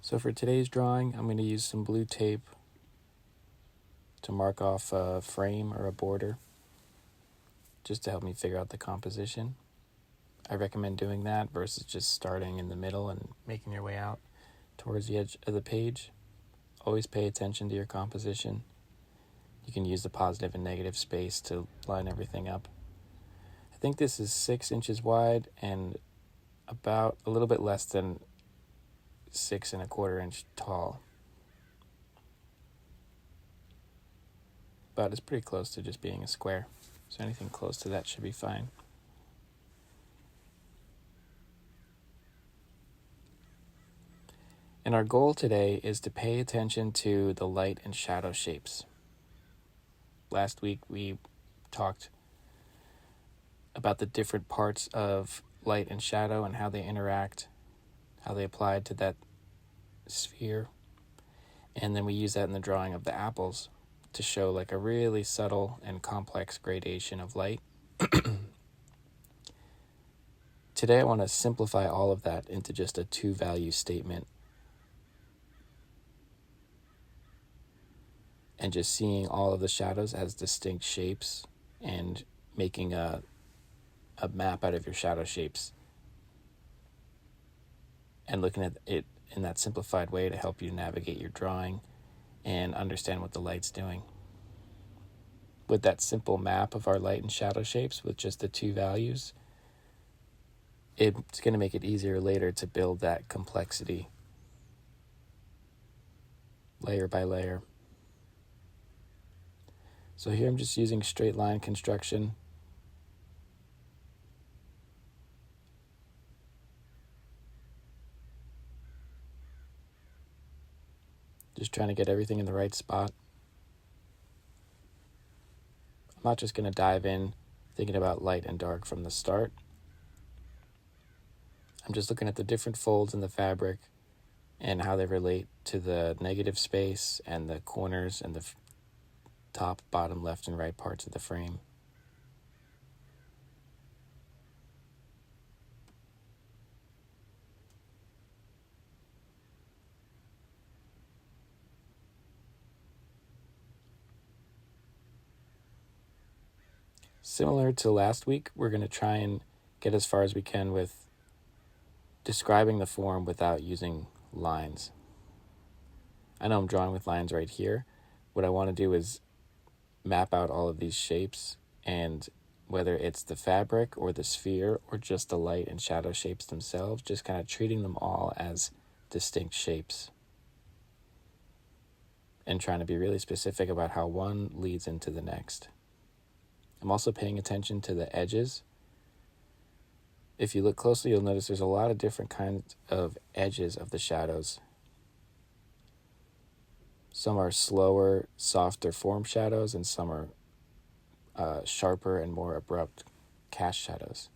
So for today's drawing, I'm going to use some blue tape to mark off a frame or a border just to help me figure out the composition. I recommend doing that versus just starting in the middle and making your way out towards the edge of the page. Always pay attention to your composition. You can use the positive and negative space to line everything up. I think this is 6 inches wide and about a little bit less than 6¼ inch tall. But it's pretty close to just being a square. So anything close to that should be fine. And our goal today is to pay attention to the light and shadow shapes. Last week we talked about the different parts of light and shadow and how they interact, how they apply to that sphere. And then we use that in the drawing of the apples to show like a really subtle and complex gradation of light. Today I want to simplify all of that into just a 2-value statement. And just seeing all of the shadows as distinct shapes and making a map out of your shadow shapes and looking at it in that simplified way to help you navigate your drawing and understand what the light's doing. With that simple map of our light and shadow shapes with just the 2 values, it's going to make it easier later to build that complexity layer by layer. So here I'm just using straight line construction. Just trying to get everything in the right spot. I'm not just going to dive in thinking about light and dark from the start. I'm just looking at the different folds in the fabric and how they relate to the negative space and the corners and the top, bottom, left, and right parts of the frame. Similar to last week, we're going to try and get as far as we can with describing the form without using lines. I know I'm drawing with lines right here. What I want to do is map out all of these shapes, and whether it's the fabric or the sphere or just the light and shadow shapes themselves, just kind of treating them all as distinct shapes and trying to be really specific about how one leads into the next. I'm also paying attention to the edges. If you look closely, you'll notice there's a lot of different kinds of edges of the shadows. Some are slower, softer form shadows, and some are sharper and more abrupt cast shadows.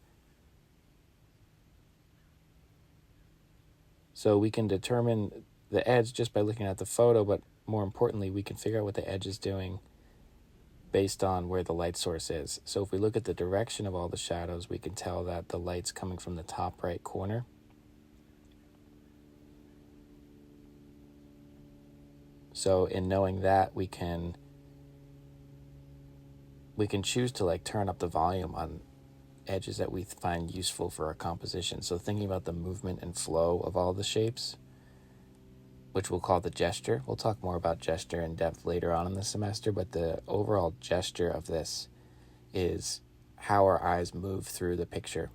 So we can determine the edge just by looking at the photo, but more importantly, we can figure out what the edge is doing based on where the light source is. So if we look at the direction of all the shadows, we can tell that the light's coming from the top right corner. So in knowing that, we can choose to turn up the volume on edges that we find useful for our composition. So thinking about the movement and flow of all the shapes, which we'll call the gesture. We'll talk more about gesture in depth later on in the semester, but the overall gesture of this is how our eyes move through the picture.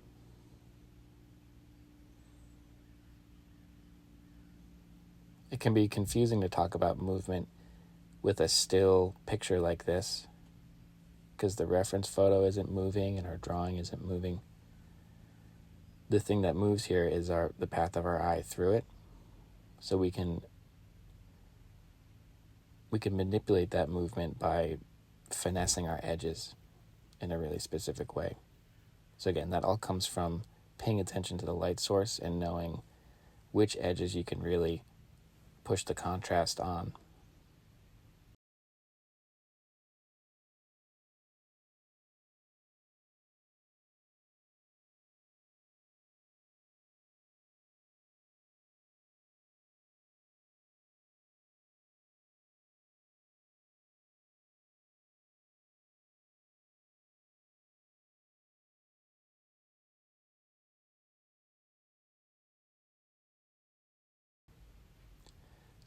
It can be confusing to talk about movement with a still picture like this because the reference photo isn't moving and our drawing isn't moving. The thing that moves here is the path of our eye through it. So we can manipulate that movement by finessing our edges in a really specific way. So again, that all comes from paying attention to the light source and knowing which edges you can really push the contrast on.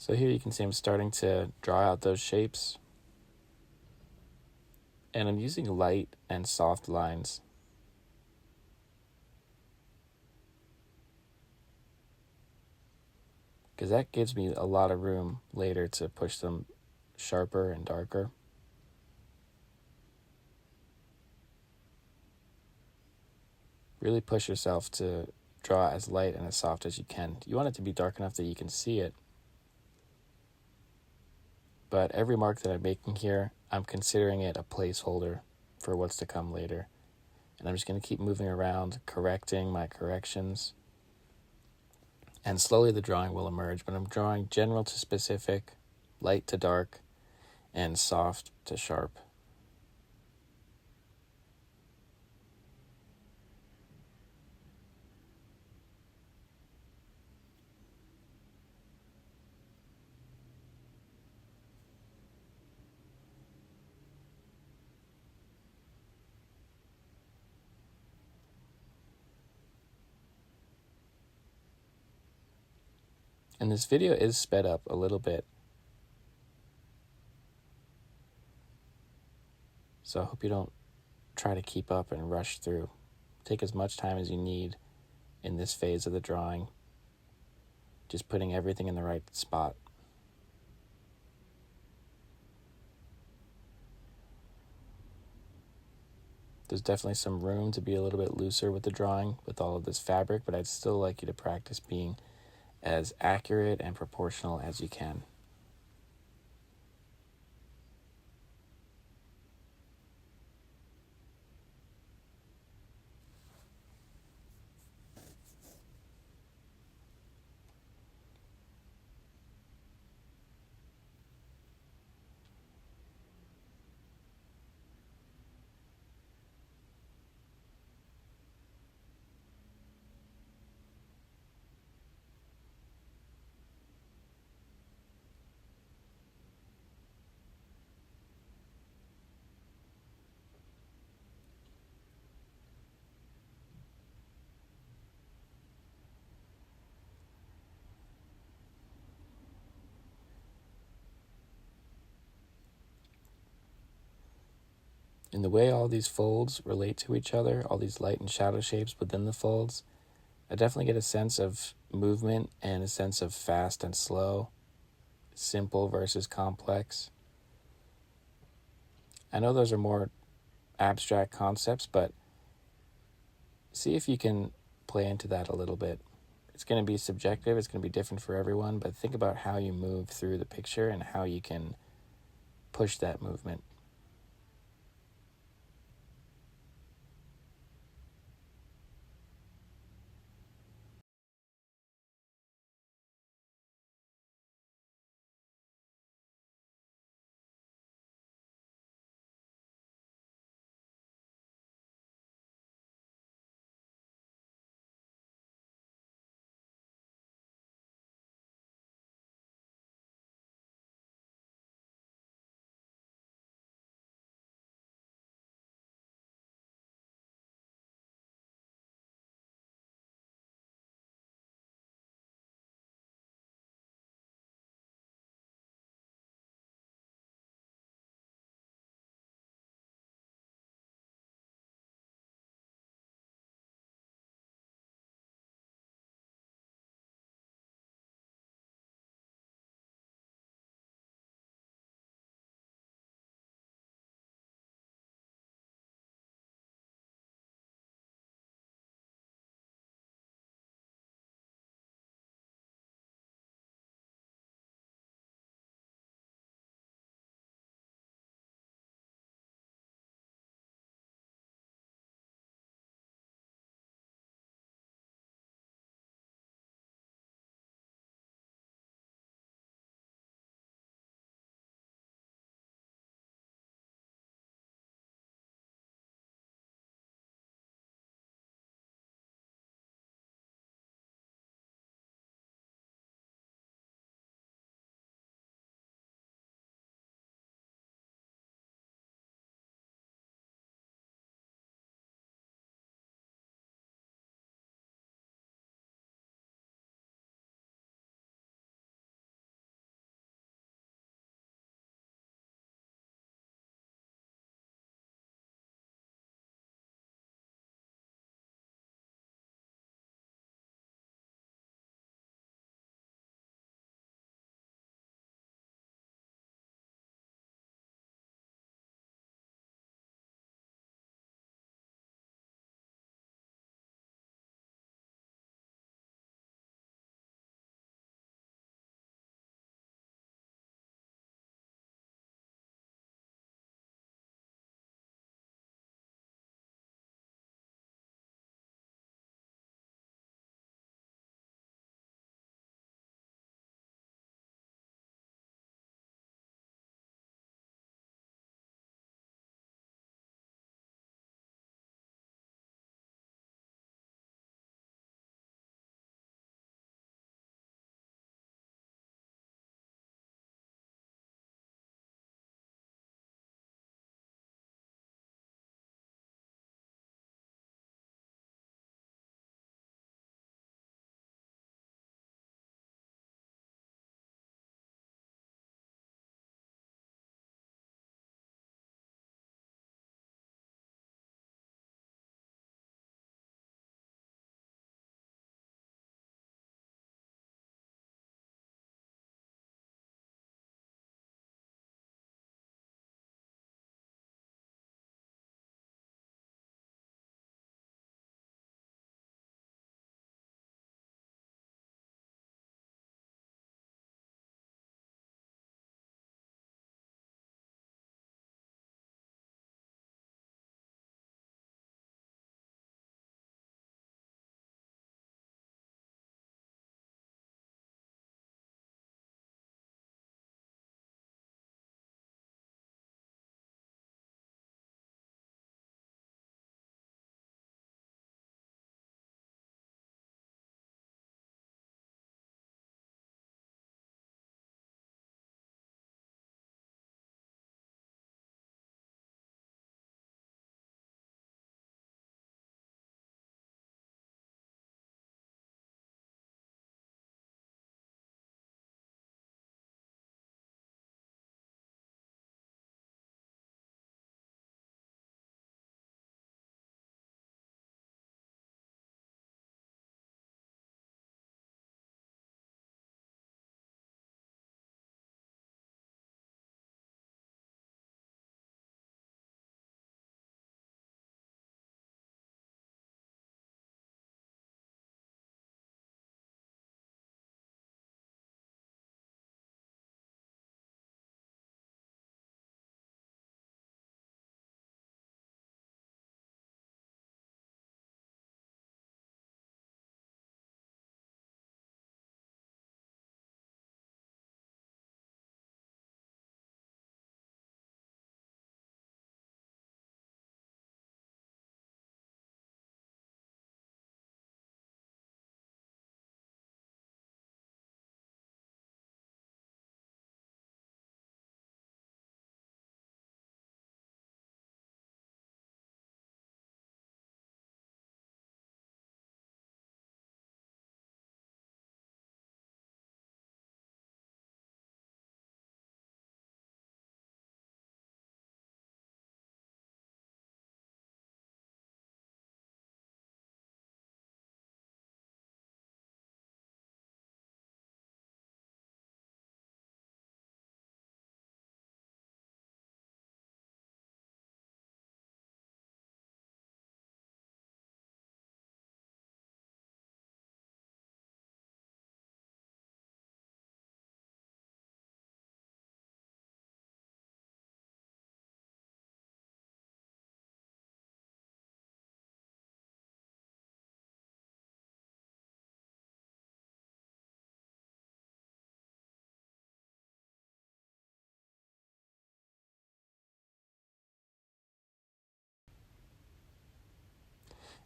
So here you can see I'm starting to draw out those shapes. And I'm using light and soft lines. Because that gives me a lot of room later to push them sharper and darker. Really push yourself to draw as light and as soft as you can. You want it to be dark enough that you can see it. But every mark that I'm making here, I'm considering it a placeholder for what's to come later. And I'm just going to keep moving around, correcting my corrections. And slowly the drawing will emerge, but I'm drawing general to specific, light to dark, and soft to sharp. And this video is sped up a little bit. So I hope you don't try to keep up and rush through. Take as much time as you need in this phase of the drawing. Just putting everything in the right spot. There's definitely some room to be a little bit looser with the drawing with all of this fabric, but I'd still like you to practice being as accurate and proportional as you can. In the way all these folds relate to each other, all these light and shadow shapes within the folds, I definitely get a sense of movement and a sense of fast and slow, simple versus complex. I know those are more abstract concepts, but see if you can play into that a little bit. It's going to be subjective, it's going to be different for everyone, but think about how you move through the picture and how you can push that movement.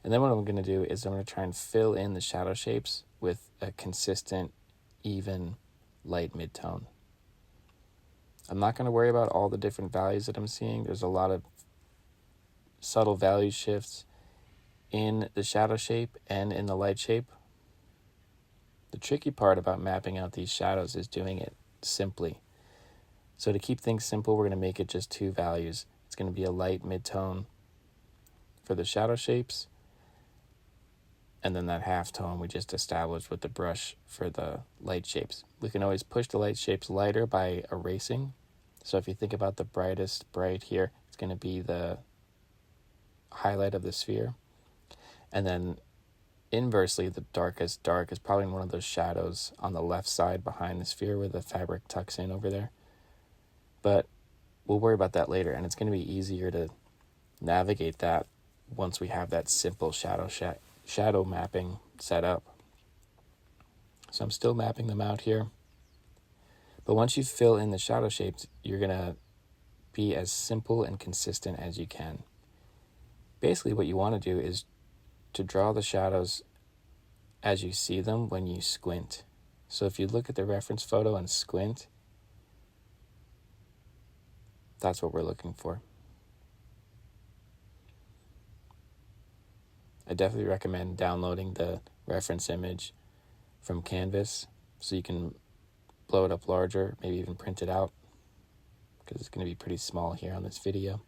And then what I'm going to do is I'm going to try and fill in the shadow shapes with a consistent, even light mid-tone. I'm not going to worry about all the different values that I'm seeing. There's a lot of subtle value shifts in the shadow shape and in the light shape. The tricky part about mapping out these shadows is doing it simply. So to keep things simple, we're going to make it just 2 values. It's going to be a light mid-tone for the shadow shapes, and then that half tone we just established with the brush for the light shapes. We can always push the light shapes lighter by erasing. So if you think about the brightest bright here, it's going to be the highlight of the sphere. And then inversely, the darkest dark is probably one of those shadows on the left side behind the sphere where the fabric tucks in over there. But we'll worry about that later, and it's going to be easier to navigate that once we have that simple shadow mapping set up. So I'm still mapping them out here. But once you fill in the shadow shapes, you're going to be as simple and consistent as you can. Basically, what you want to do is to draw the shadows as you see them when you squint. So if you look at the reference photo and squint, that's what we're looking for. I definitely recommend downloading the reference image from Canvas so you can blow it up larger, maybe even print it out, because it's going to be pretty small here on this video.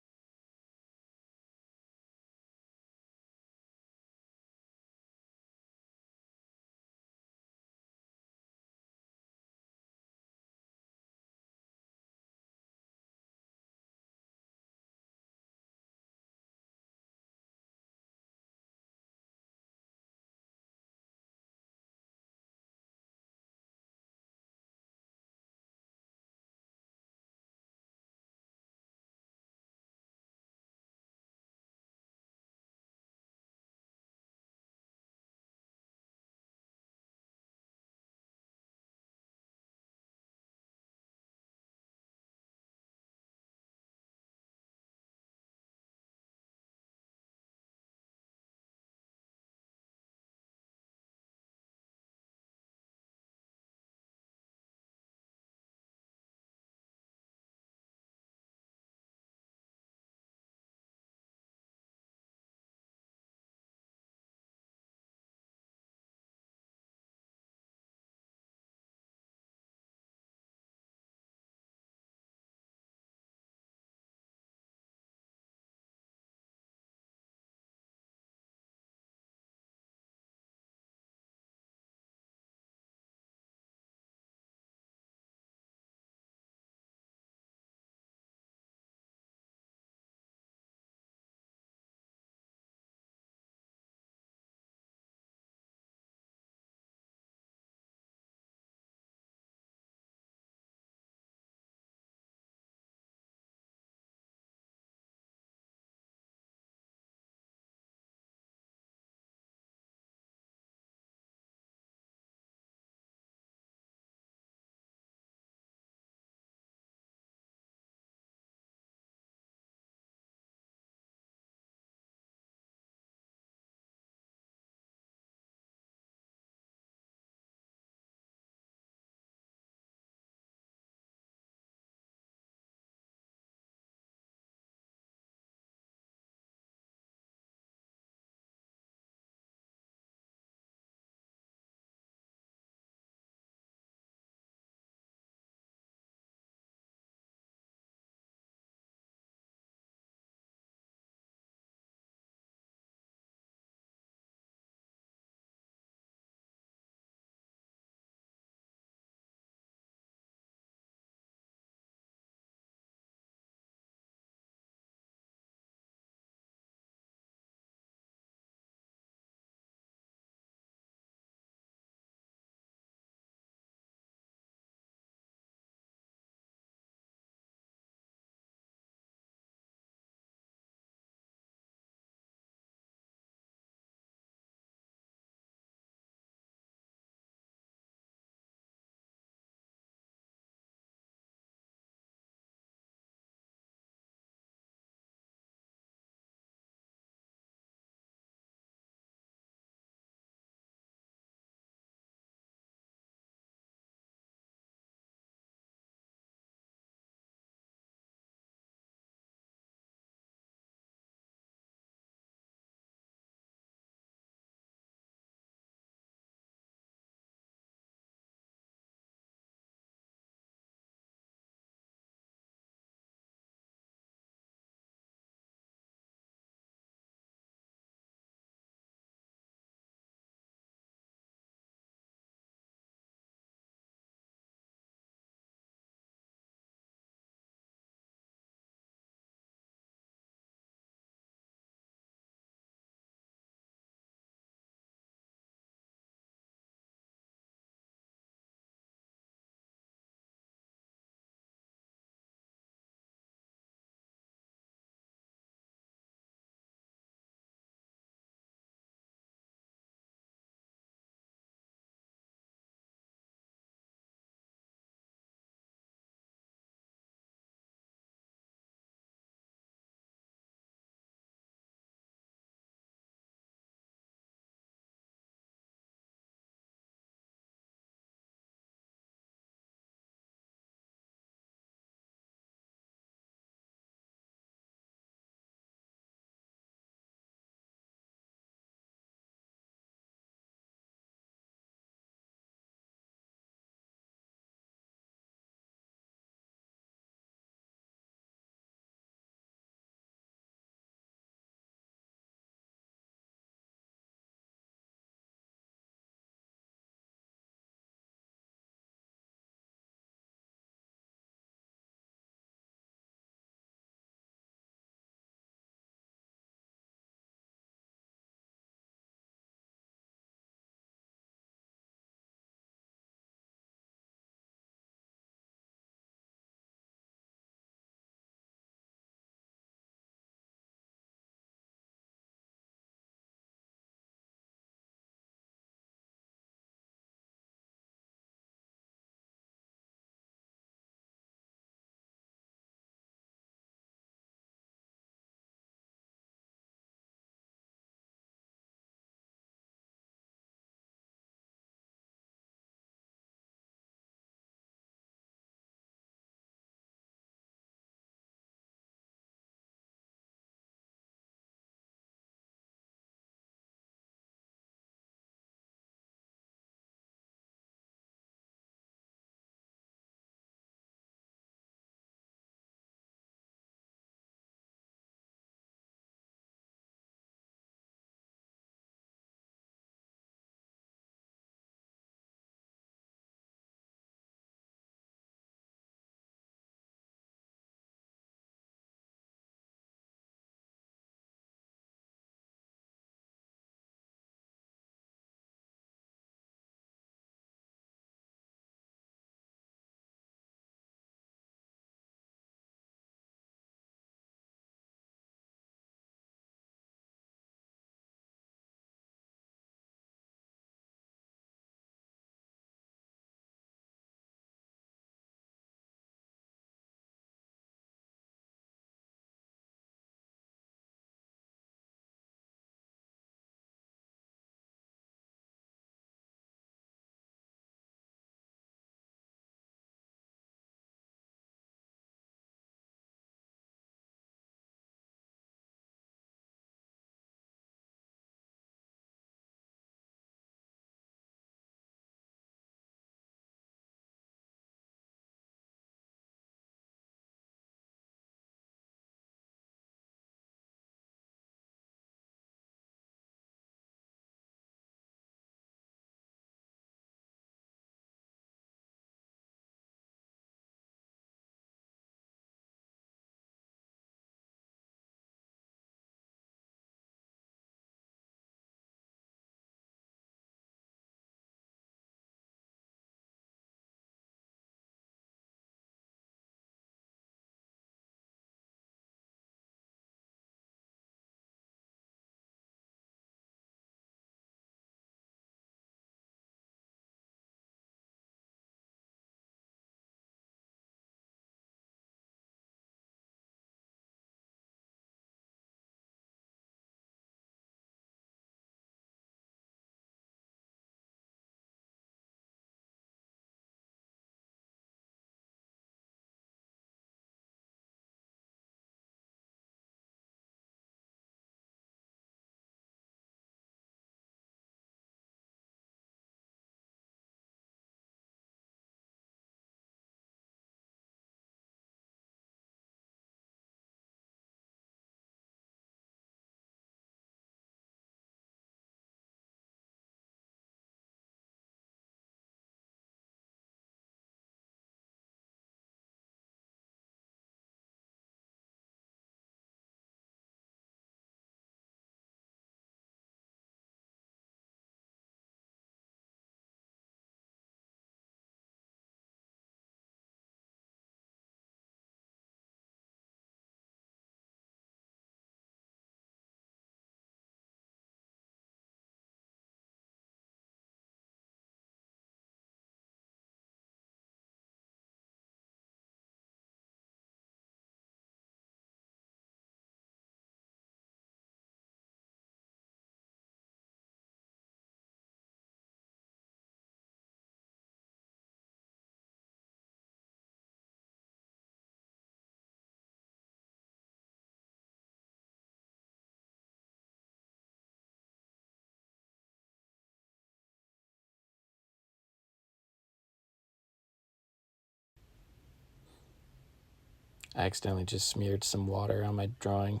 I accidentally just smeared some water on my drawing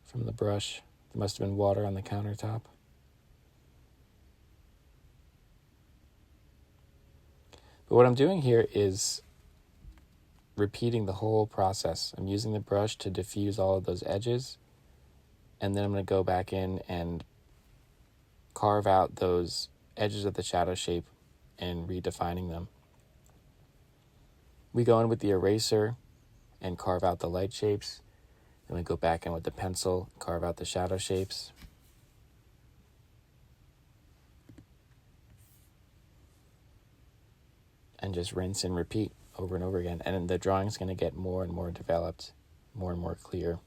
from the brush. There must have been water on the countertop. But what I'm doing here is repeating the whole process. I'm using the brush to diffuse all of those edges, and then I'm going to go back in and carve out those edges of the shadow shape and redefining them. We go in with the eraser and carve out the light shapes. Then we go back in with the pencil, carve out the shadow shapes. And just rinse and repeat over and over again. And the drawing's going to get more and more developed, more and more clear.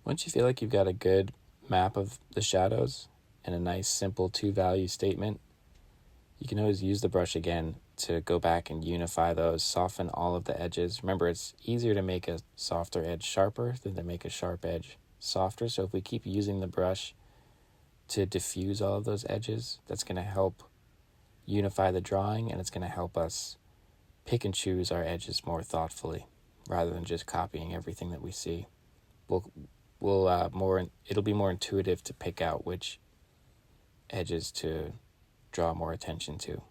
Once you feel like you've got a good map of the shadows and a nice simple two-value statement, you can always use the brush again to go back and unify those, soften all of the edges. Remember, it's easier to make a softer edge sharper than to make a sharp edge softer. So if we keep using the brush to diffuse all of those edges, that's going to help unify the drawing, and it's going to help us pick and choose our edges more thoughtfully rather than just copying everything that we see. It'll be more intuitive to pick out which edges to draw more attention to.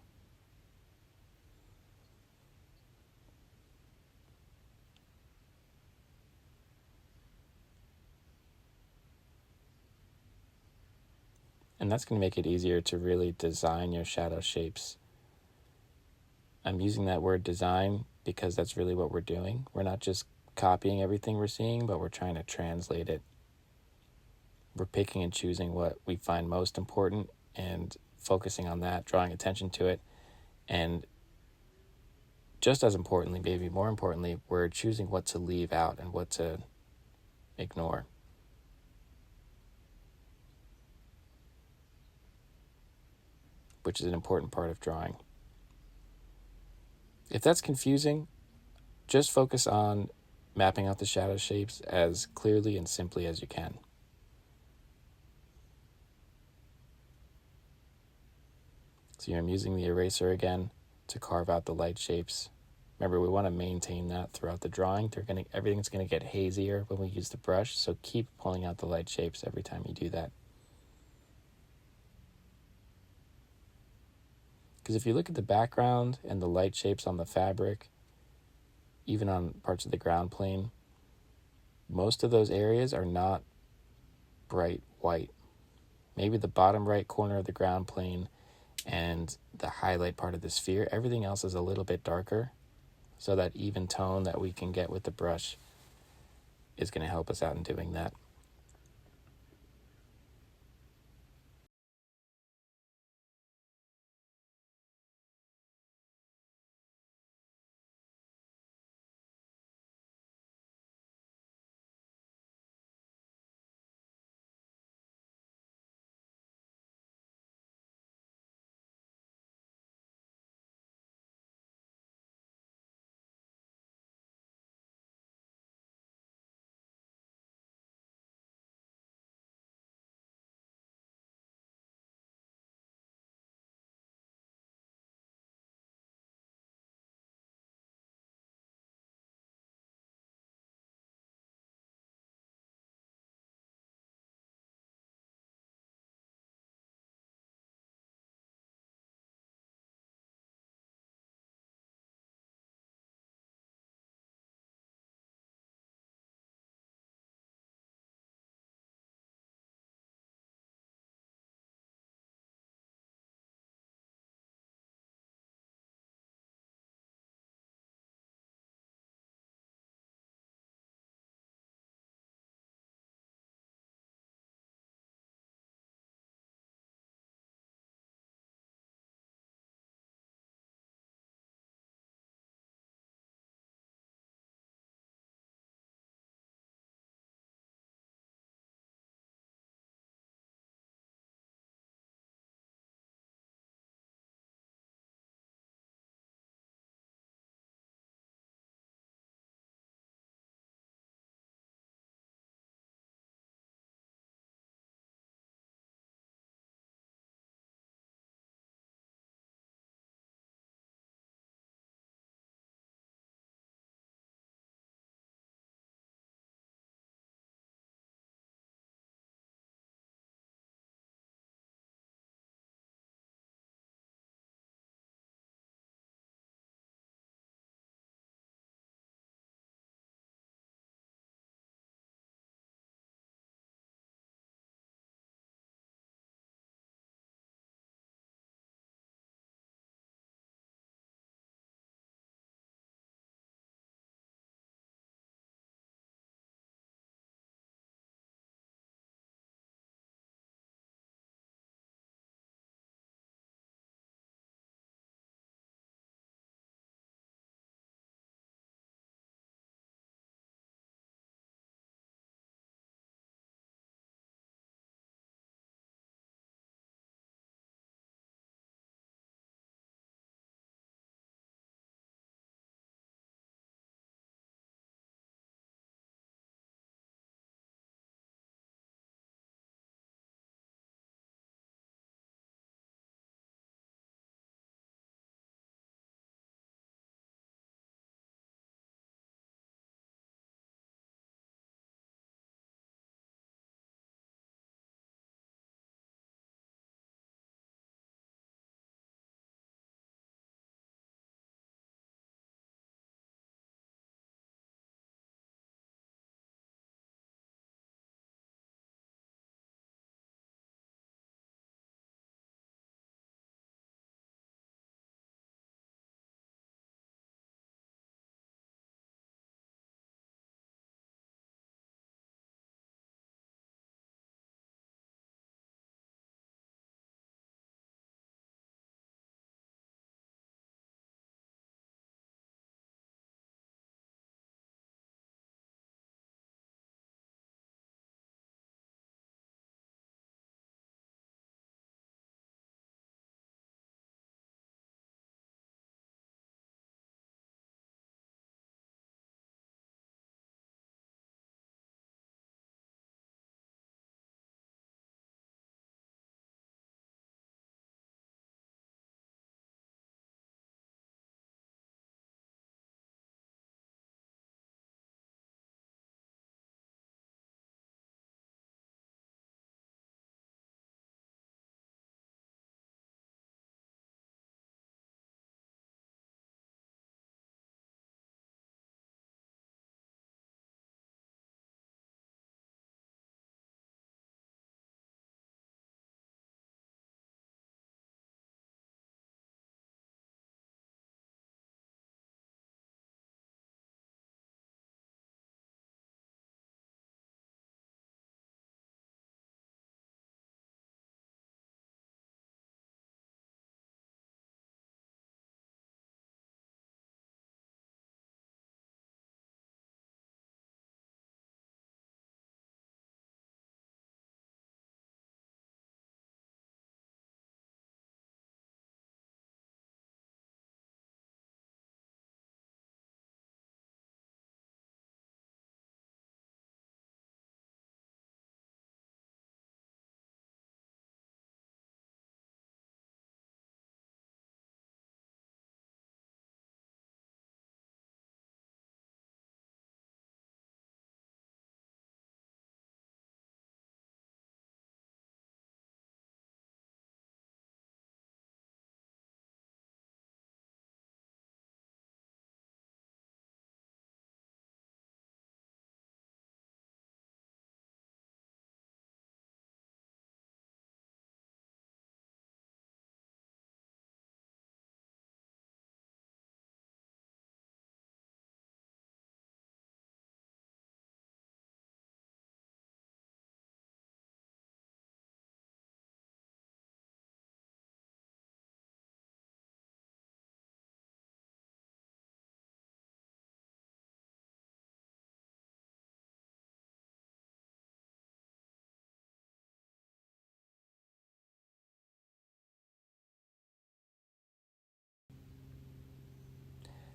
And that's going to make it easier to really design your shadow shapes. I'm using that word design because that's really what we're doing. We're not just copying everything we're seeing, but we're trying to translate it. We're picking and choosing what we find most important and focusing on that, drawing attention to it. And just as importantly, maybe more importantly, we're choosing what to leave out and what to ignore. Which is an important part of drawing. If that's confusing, just focus on mapping out the shadow shapes as clearly and simply as you can. So I'm using the eraser again to carve out the light shapes. Remember, we want to maintain that throughout the drawing. Everything's going to get hazier when we use the brush, so keep pulling out the light shapes every time you do that. Because if you look at the background and the light shapes on the fabric, even on parts of the ground plane, most of those areas are not bright white. Maybe the bottom right corner of the ground plane and the highlight part of the sphere, everything else is a little bit darker. So that even tone that we can get with the brush is going to help us out in doing that.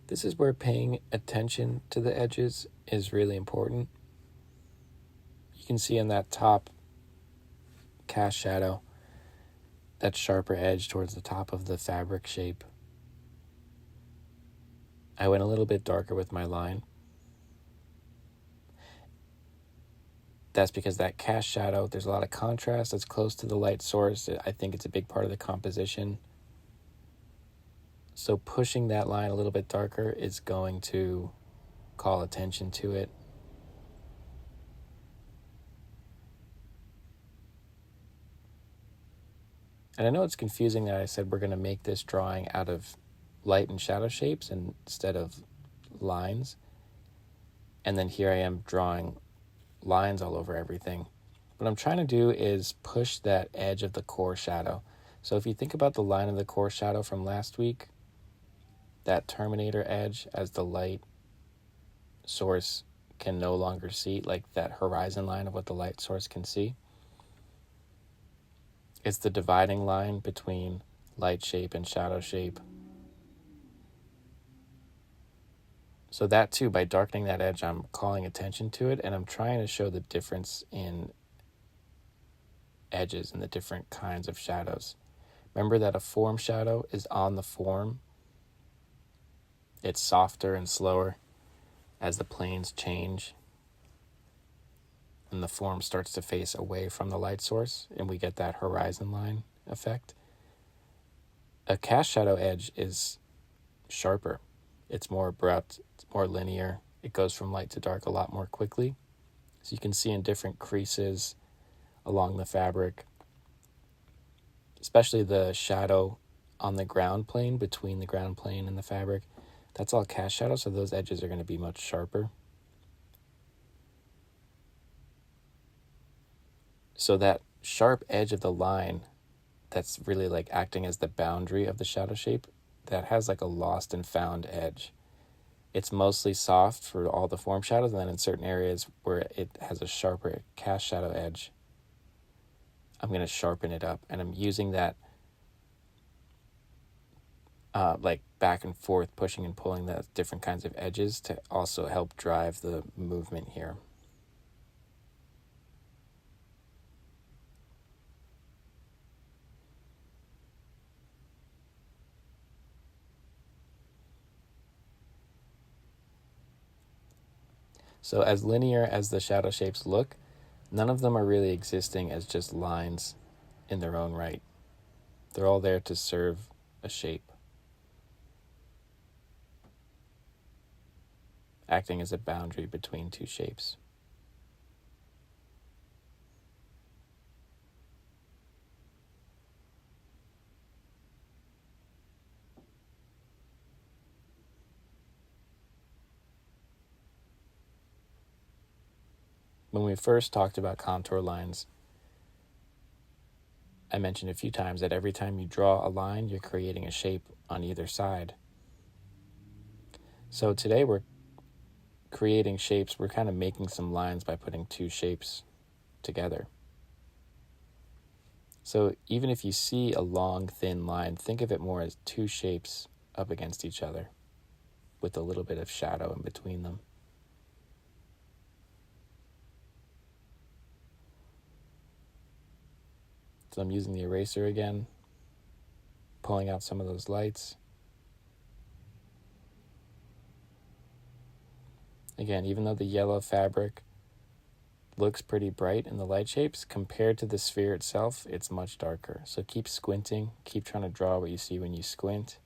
This is where paying attention to the edges is really important. You can see in that top cast shadow, that sharper edge towards the top of the fabric shape. I went a little bit darker with my line. That's because that cast shadow, there's a lot of contrast. It's close to the light source. I think it's a big part of the composition. So pushing that line a little bit darker is going to call attention to it. And I know it's confusing that I said we're going to make this drawing out of light and shadow shapes instead of lines. And then here I am drawing lines all over everything. What I'm trying to do is push that edge of the core shadow. So if you think about the line of the core shadow from last week, that terminator edge as the light source can no longer see, like that horizon line of what the light source can see. It's the dividing line between light shape and shadow shape. So that too, by darkening that edge, I'm calling attention to it, and I'm trying to show the difference in edges and the different kinds of shadows. Remember that a form shadow is on the form. It's softer and slower as the planes change and the form starts to face away from the light source, and we get that horizon line effect. A cast shadow edge is sharper. It's more abrupt, it's more linear. It goes from light to dark a lot more quickly. So you can see in different creases along the fabric, especially the shadow on the ground plane, between the ground plane and the fabric. That's all cast shadow, so those edges are going to be much sharper. So that sharp edge of the line that's really like acting as the boundary of the shadow shape, that has like a lost and found edge. It's mostly soft for all the form shadows, and then in certain areas where it has a sharper cast shadow edge, I'm going to sharpen it up, and I'm using that like back and forth, pushing and pulling the different kinds of edges to also help drive the movement here. So as linear as the shadow shapes look, none of them are really existing as just lines in their own right. They're all there to serve a shape, acting as a boundary between two shapes. When we first talked about contour lines, I mentioned a few times that every time you draw a line, you're creating a shape on either side. So today we're creating shapes. We're kind of making some lines by putting two shapes together. So even if you see a long, thin line, think of it more as two shapes up against each other with a little bit of shadow in between them. So I'm using the eraser again, pulling out some of those lights. Again, even though the yellow fabric looks pretty bright in the light shapes, compared to the sphere itself, it's much darker. So keep squinting, keep trying to draw what you see when you squint.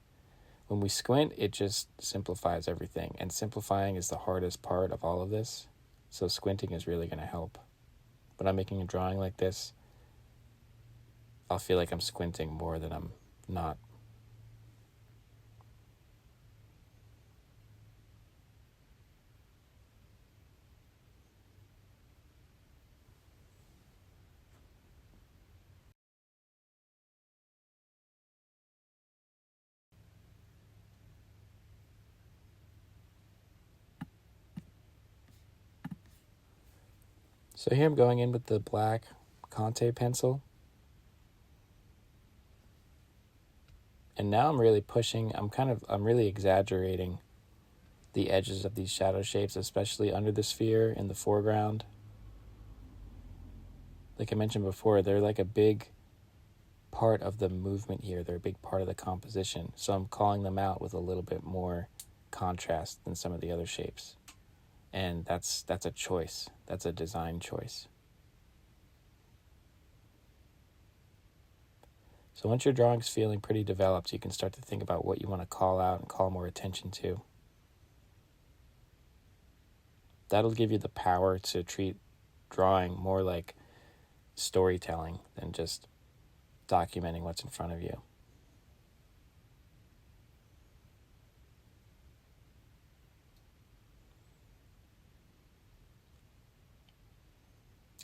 When we squint, it just simplifies everything, and simplifying is the hardest part of all of this. So squinting is really going to help. When I'm making a drawing like this, I'll feel like I'm squinting more than I'm not. So here I'm going in with the black Conte pencil. And now I'm really pushing, I'm really exaggerating the edges of these shadow shapes, especially under the sphere in the foreground. Like I mentioned before, they're like a big part of the movement here. They're a big part of the composition. So I'm calling them out with a little bit more contrast than some of the other shapes. And that's a choice. That's a design choice. So once your drawing's feeling pretty developed, you can start to think about what you want to call out and call more attention to. That'll give you the power to treat drawing more like storytelling than just documenting what's in front of you.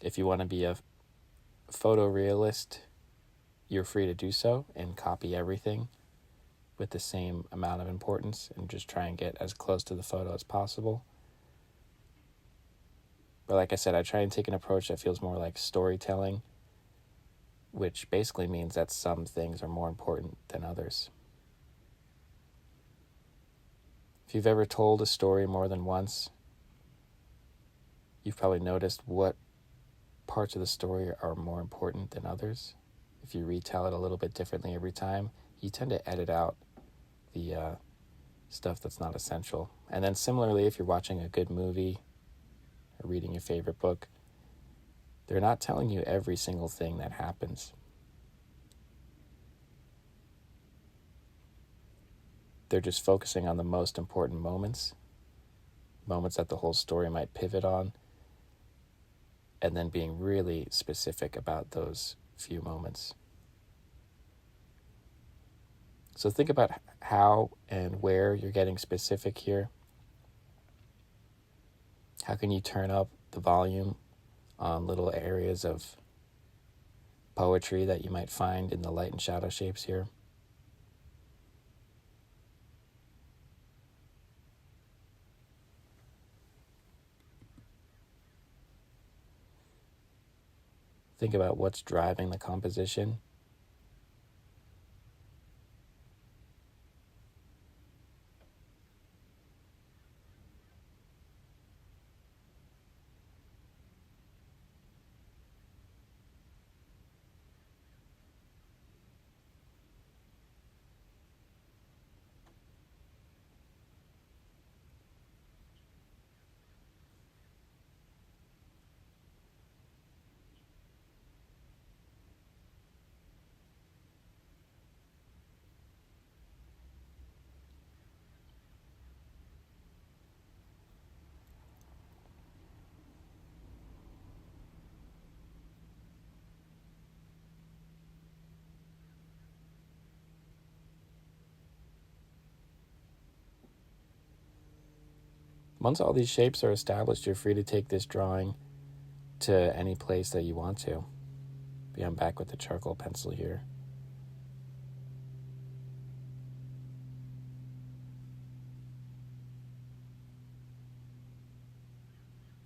If you want to be a photorealist, you're free to do so and copy everything with the same amount of importance and just try and get as close to the photo as possible. But like I said, I try and take an approach that feels more like storytelling, which basically means that some things are more important than others. If you've ever told a story more than once, you've probably noticed what parts of the story are more important than others. If you retell it a little bit differently every time, you tend to edit out the stuff that's not essential. And then similarly, if you're watching a good movie or reading your favorite book, they're not telling you every single thing that happens. They're just focusing on the most important moments that the whole story might pivot on, and then being really specific about those few moments. So think about how and where you're getting specific here. How can you turn up the volume on little areas of poetry that you might find in the light and shadow shapes here? Think about what's driving the composition. Once all these shapes are established, you're free to take this drawing to any place that you want to. I'm back with the charcoal pencil here.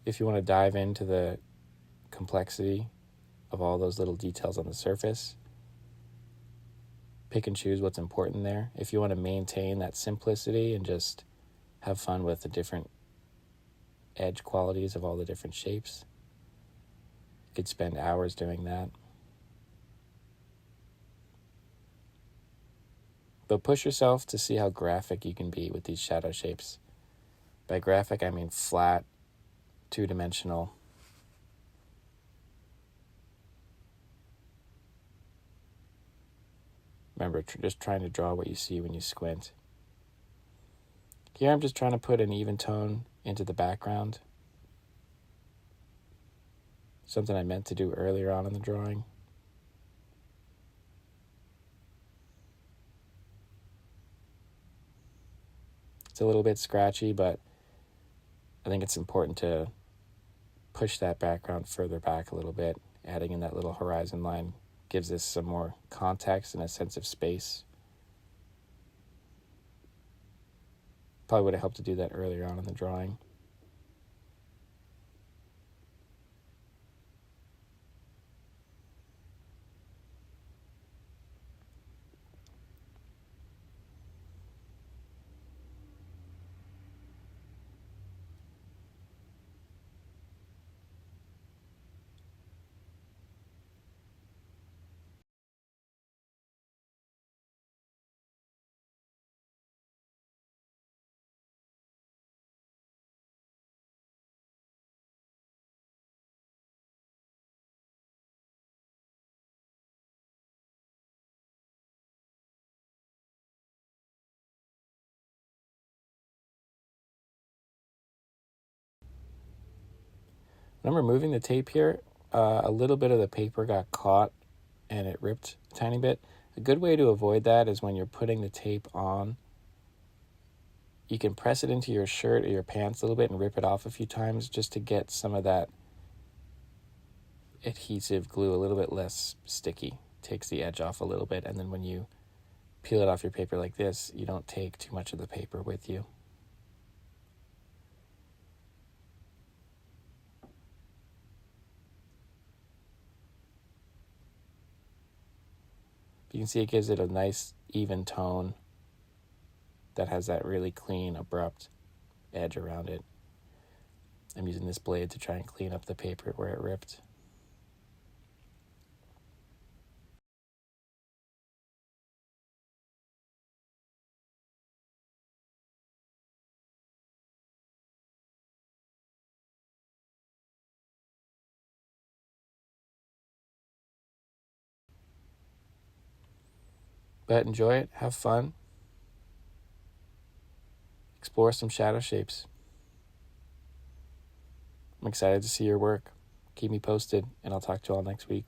If you want to dive into the complexity of all those little details on the surface, pick and choose what's important there. If you want to maintain that simplicity and just have fun with the different edge qualities of all the different shapes, you could spend hours doing that. But push yourself to see how graphic you can be with these shadow shapes. By graphic, I mean flat, two-dimensional. Remember, just trying to draw what you see when you squint. Here I'm just trying to put an even tone into the background. Something I meant to do earlier on in the drawing. It's a little bit scratchy, but I think it's important to push that background further back a little bit. Adding in that little horizon line gives this some more context and a sense of space. Probably would have helped to do that earlier on in the drawing. When I'm removing the tape here, a little bit of the paper got caught and it ripped a tiny bit. A good way to avoid that is when you're putting the tape on, you can press it into your shirt or your pants a little bit and rip it off a few times just to get some of that adhesive glue a little bit less sticky. Takes the edge off a little bit, and then when you peel it off your paper like this, you don't take too much of the paper with you. You can see it gives it a nice even tone that has that really clean, abrupt edge around it. I'm using this blade to try and clean up the paper where it ripped. But enjoy it, have fun, explore some shadow shapes. I'm excited to see your work. Keep me posted, and I'll talk to you all next week.